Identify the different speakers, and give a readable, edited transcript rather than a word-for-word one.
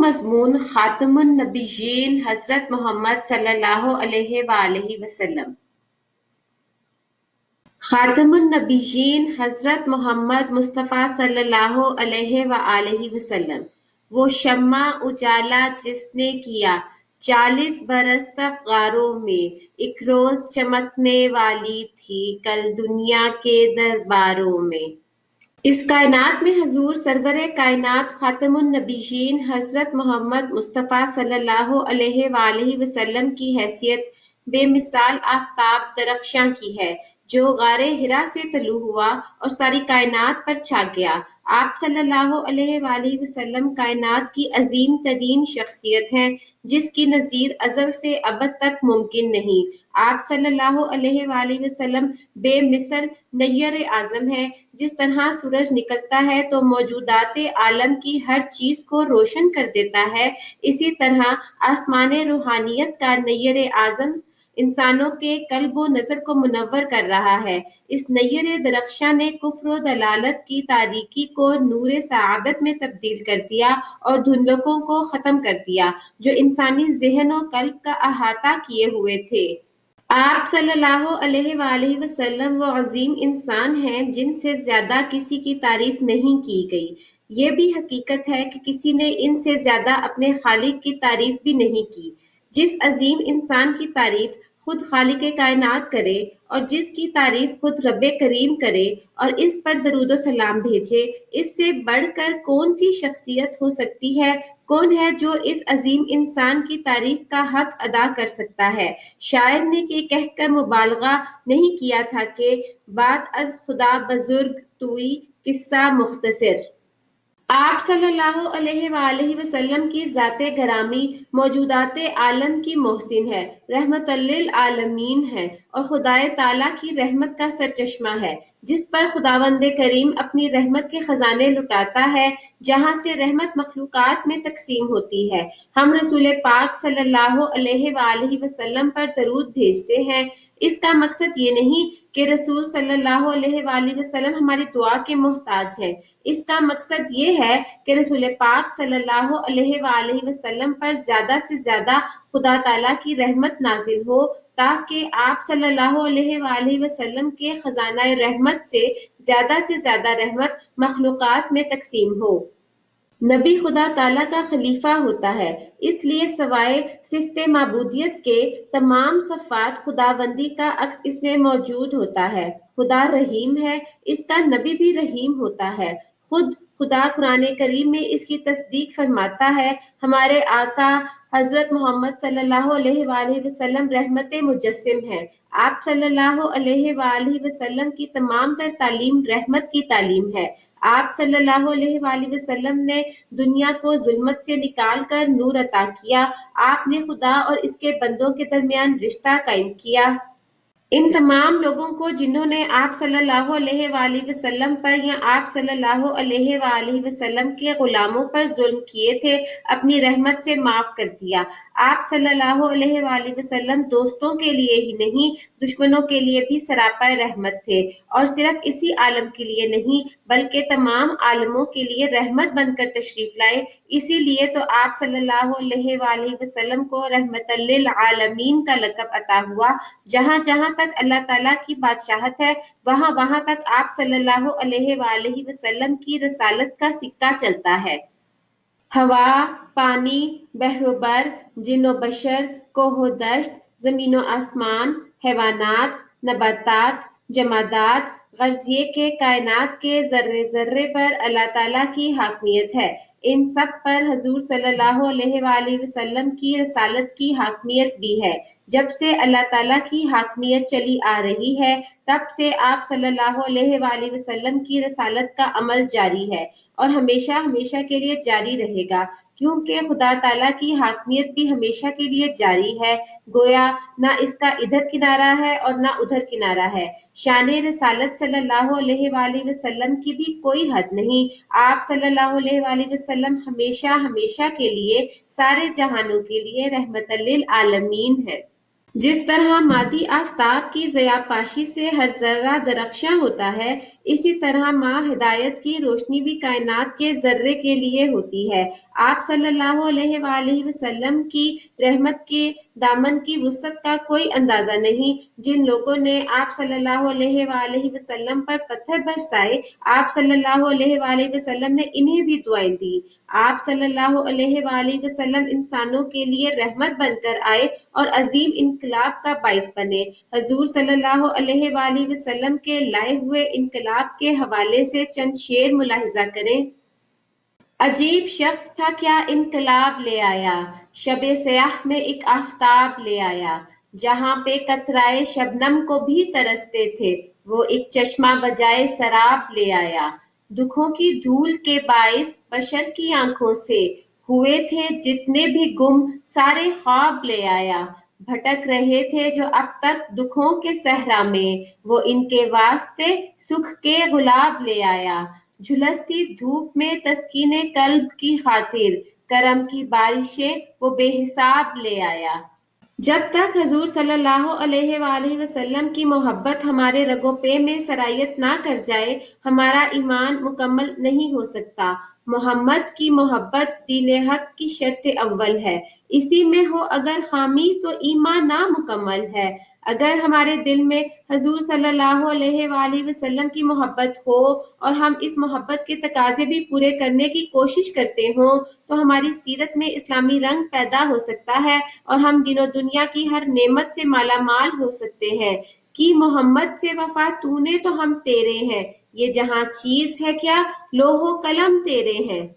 Speaker 1: مضمون خاتم النبیین حضرت محمد صلی اللہ علیہ وآلہ وسلم۔ خاتم النبیین حضرت محمد مصطفیٰ صلی اللہ علیہ وآلہ وسلم وہ شمع اجالا جس نے کیا 40 برس تک غاروں میں، ایک روز چمکنے والی تھی کل دنیا کے درباروں میں۔ اس کائنات میں حضور سرور کائنات خاتم النبیین حضرت محمد مصطفیٰ صلی اللہ علیہ وآلہ وسلم کی حیثیت بے مثال آفتاب درخشاں کی ہے، جو غار حرا سے طلوع ہوا اور ساری کائنات پر چھا گیا۔ آپ صلی اللہ علیہ وآلہ وسلم کائنات کی عظیم ترین شخصیت ہیں، جس کی نظیر ازل سے ابد تک ممکن نہیں۔ آپ صلی اللہ علیہ وآلہ وسلم بے مثل نیر اعظم ہے۔ جس طرح سورج نکلتا ہے تو موجودات عالم کی ہر چیز کو روشن کر دیتا ہے، اسی طرح آسمان روحانیت کا نیر اعظم انسانوں کے قلب و نظر کو منور کر رہا ہے۔ اس نیر درخشاں نے کفر و دلالت کی تاریکی کو نور سعادت میں تبدیل کر دیا اور دھندلکوں کو ختم کر دیا، جو انسانی ذہن و قلب کا احاطہ کیے ہوئے تھے۔ آپ صلی اللہ علیہ وآلہ وسلم وہ عظیم انسان ہیں جن سے زیادہ کسی کی تعریف نہیں کی گئی۔ یہ بھی حقیقت ہے کہ کسی نے ان سے زیادہ اپنے خالق کی تعریف بھی نہیں کی۔ جس عظیم انسان کی تعریف خود خالق کائنات کرے اور جس کی تعریف خود رب کریم کرے اور اس پر درود و سلام بھیجے، اس سے بڑھ کر کون سی شخصیت ہو سکتی ہے؟ کون ہے جو اس عظیم انسان کی تعریف کا حق ادا کر سکتا ہے؟ شاعر نے یہ کہہ کر مبالغہ نہیں کیا تھا کہ بات از خدا بزرگ توئی قصہ مختصر۔ آپ صلی اللہ علیہ وآلہ وسلم کی ذات گرامی موجودات عالم کی محسن ہے، رحمت للعالمین ہے اور خدائے تعالیٰ کی رحمت کا سرچشمہ ہے، جس پر خداوند کریم اپنی رحمت کے خزانے لٹاتا ہے، جہاں سے رحمت مخلوقات میں تقسیم ہوتی ہے۔ ہم رسول پاک صلی اللہ علیہ وآلہ وسلم پر درود بھیجتے ہیں۔ اس کا مقصد یہ نہیں کہ رسول صلی اللہ علیہ وآلہ وسلم ہماری دعا کے محتاج ہیں۔ اس کا مقصد یہ ہے کہ رسول پاک صلی اللہ علیہ وآلہ وسلم پر زیادہ سے زیادہ خدا تعالیٰ کی رحمت نازل ہو، تاکہ آپ صلی اللہ علیہ وآلہ وسلم کے خزانہ رحمت سے زیادہ رحمت مخلوقات میں تقسیم ہو۔ نبی خدا تعالیٰ کا خلیفہ ہوتا ہے، اس لیے سوائے صفت معبودیت کے تمام صفات خداوندی کا عکس اس میں موجود ہوتا ہے۔ خدا رحیم ہے، اس کا نبی بھی رحیم ہوتا ہے۔ خود خدا قرآن کریم میں اس کی تصدیق فرماتا ہے۔ ہمارے آقا حضرت محمد صلی اللہ علیہ وآلہ وسلم رحمت مجسم ہے۔ آپ صلی اللہ علیہ وآلہ وسلم کی تمام تر تعلیم رحمت کی تعلیم ہے۔ آپ صلی اللہ علیہ وآلہ وسلم نے دنیا کو ظلمت سے نکال کر نور عطا کیا۔ آپ نے خدا اور اس کے بندوں کے درمیان رشتہ قائم کیا۔ ان تمام لوگوں کو جنہوں نے آپ صلی اللہ علیہ وآلہ وسلم پر یا آپ صلی اللہ علیہ وآلہ وسلم کے غلاموں پر ظلم کیے تھے، اپنی رحمت سے معاف کر دیا۔ آپ صلی اللہ علیہ وآلہ وسلم دوستوں کے لیے ہی نہیں، دشمنوں کے لیے بھی سراپا رحمت تھے، اور صرف اسی عالم کے لیے نہیں بلکہ تمام عالموں کے لیے رحمت بن کر تشریف لائے۔ اسی لیے تو آپ صلی اللہ علیہ وآلہ وسلم کو رحمت للعالمین کا لقب عطا ہوا۔ جہاں جہاں تک اللہ تعالیٰ کی بادشاہت ہے، وہاں وہاں تک آپ صلی اللہ علیہ وآلہ وسلم کی رسالت کا سکہ چلتا ہے۔ ہوا، پانی، بحر و بر، جن و بشر، کوہ و دشت، زمین و آسمان، حیوانات، نباتات، جمادات، غرض یہ کہ کائنات کے ذرے ذرے پر اللہ تعالیٰ کی حاکمیت ہے۔ ان سب پر حضور صلی اللہ علیہ وآلہ وسلم کی رسالت کی حاکمیت بھی ہے۔ جب سے اللہ تعالیٰ کی حاکمیت چلی آ رہی ہے، تب سے آپ صلی اللہ علیہ وآلہ وسلم کی رسالت کا عمل جاری ہے اور ہمیشہ ہمیشہ کے لیے جاری رہے گا، کیونکہ خدا تعالیٰ کی حاکمیت بھی ہمیشہ کے لیے جاری ہے۔ گویا نہ اس کا ادھر کنارہ ہے اور نہ ادھر کنارہ ہے۔ شان رسالت صلی اللہ علیہ وآلہ وسلم کی بھی کوئی حد نہیں۔ آپ صلی اللہ علیہ وآلہ وسلم ہمیشہ ہمیشہ کے لیے سارے جہانوں کے لیے رحمت للعالمین ہے۔ جس طرح مادی آفتاب کی ضیاءپاشی سے ہر ذرہ درخشاں ہوتا ہے، اسی طرح ماں ہدایت کی روشنی بھی کائنات کے ذرے کے لیے ہوتی ہے۔ آپ صلی اللہ علیہ وآلہ وسلم کی رحمت کے دامن کی وسعت کا کوئی اندازہ نہیں۔ جن لوگوں نے آپ صلی اللہ علیہ وآلہ وسلم پر پتھر برسائے، آپ صلی اللہ علیہ وآلہ وسلم نے انہیں بھی دعائیں دی۔ آپ صلی اللہ علیہ وآلہ وسلم انسانوں کے لیے رحمت بن کر آئے اور عظیم انقلاب کا باعث بنے۔ حضور صلی اللہ علیہ وآلہ وسلم کے لائے ہوئے انقلاب کے حوالے سے چند شعر ملاحظہ کریں۔ عجیب شخص تھا کیا انقلاب لے آیا، شب سیاہ میں ایک آفتاب لے آیا۔ جہاں پہ قطرۂ شبنم کو بھی ترستے تھے، وہ ایک چشمہ بجائے سراب لے آیا۔ دکھوں کی دھول کے باعث بشر کی آنکھوں سے ہوئے تھے جتنے بھی گم، سارے خواب لے آیا۔ بھٹک رہے تھے جو اب تک دکھوں کے صحرا میں، وہ ان کے واسطے سکھ کے گلاب لے آیا۔ جھلستی دھوپ میں تسکین قلب کی خاطر، کرم کی بارشیں وہ بے حساب لے آیا۔ جب تک حضور صلی اللہ علیہ وآلہ وسلم کی محبت ہمارے رگوں پے میں سرایت نہ کر جائے، ہمارا ایمان مکمل نہیں ہو سکتا۔ محمد کی محبت دین حق کی شرط اول ہے۔ اسی میں ہو اگر خامی تو ایمان نامکمل ہے۔ اگر ہمارے دل میں حضور صلی اللہ علیہ وآلہ وسلم کی محبت ہو اور ہم اس محبت کے تقاضے بھی پورے کرنے کی کوشش کرتے ہوں تو ہماری سیرت میں اسلامی رنگ پیدا ہو سکتا ہے اور ہم دین و دنیا کی ہر نعمت سے مالا مال ہو سکتے ہیں۔ کی محمد سے وفا تو نے تو ہم تیرے ہیں، یہ جہاں چیز ہے کیا، لوح و قلم تیرے ہیں۔